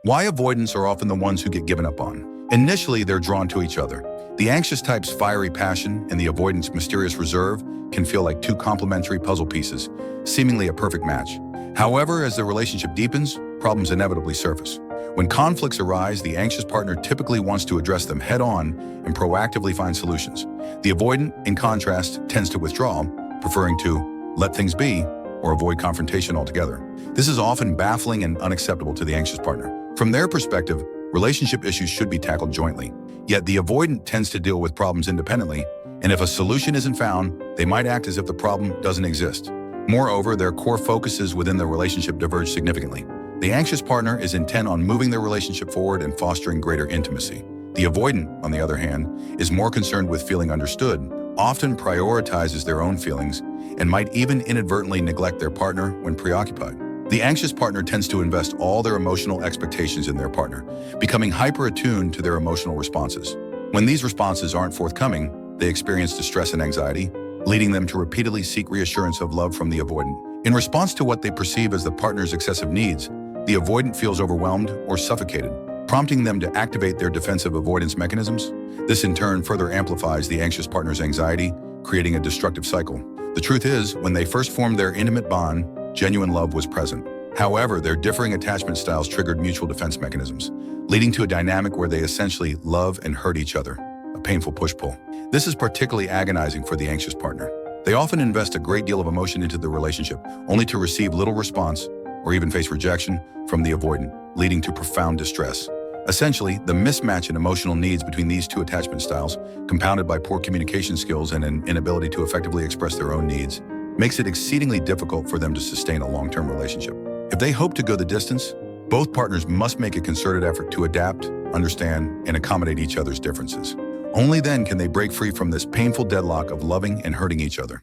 Why avoidants are often the ones who get given up on. Initially, they're drawn to each other. The anxious type's fiery passion and the avoidant's mysterious reserve can feel like two complementary puzzle pieces, seemingly a perfect match. However, as the relationship deepens, problems inevitably surface. When conflicts arise, the anxious partner typically wants to address them head-on and proactively find solutions. The avoidant, in contrast, tends to withdraw, preferring to let things be or avoid confrontation altogether. This is often baffling and unacceptable to the anxious partner. From their perspective, relationship issues should be tackled jointly. Yet the avoidant tends to deal with problems independently, and if a solution isn't found, they might act as if the problem doesn't exist. Moreover, their core focuses within the relationship diverge significantly. The anxious partner is intent on moving their relationship forward and fostering greater intimacy. The avoidant, on the other hand, is more concerned with feeling understood, often prioritizes their own feelings, and might even inadvertently neglect their partner when preoccupied. The anxious partner tends to invest all their emotional expectations in their partner, becoming hyper-attuned to their emotional responses. When these responses aren't forthcoming, they experience distress and anxiety, leading them to repeatedly seek reassurance of love from the avoidant. In response to what they perceive as the partner's excessive needs, the avoidant feels overwhelmed or suffocated, prompting them to activate their defensive avoidance mechanisms. This in turn further amplifies the anxious partner's anxiety, creating a destructive cycle. The truth is, when they first formed their intimate bond, genuine love was present. However, their differing attachment styles triggered mutual defense mechanisms, leading to a dynamic where they essentially love and hurt each other, a painful push-pull. This is particularly agonizing for the anxious partner. They often invest a great deal of emotion into the relationship, only to receive little response or even face rejection from the avoidant, leading to profound distress. Essentially, the mismatch in emotional needs between these two attachment styles, compounded by poor communication skills and an inability to effectively express their own needs, makes it exceedingly difficult for them to sustain a long-term relationship. If they hope to go the distance, both partners must make a concerted effort to adapt, understand, and accommodate each other's differences. Only then can they break free from this painful deadlock of loving and hurting each other.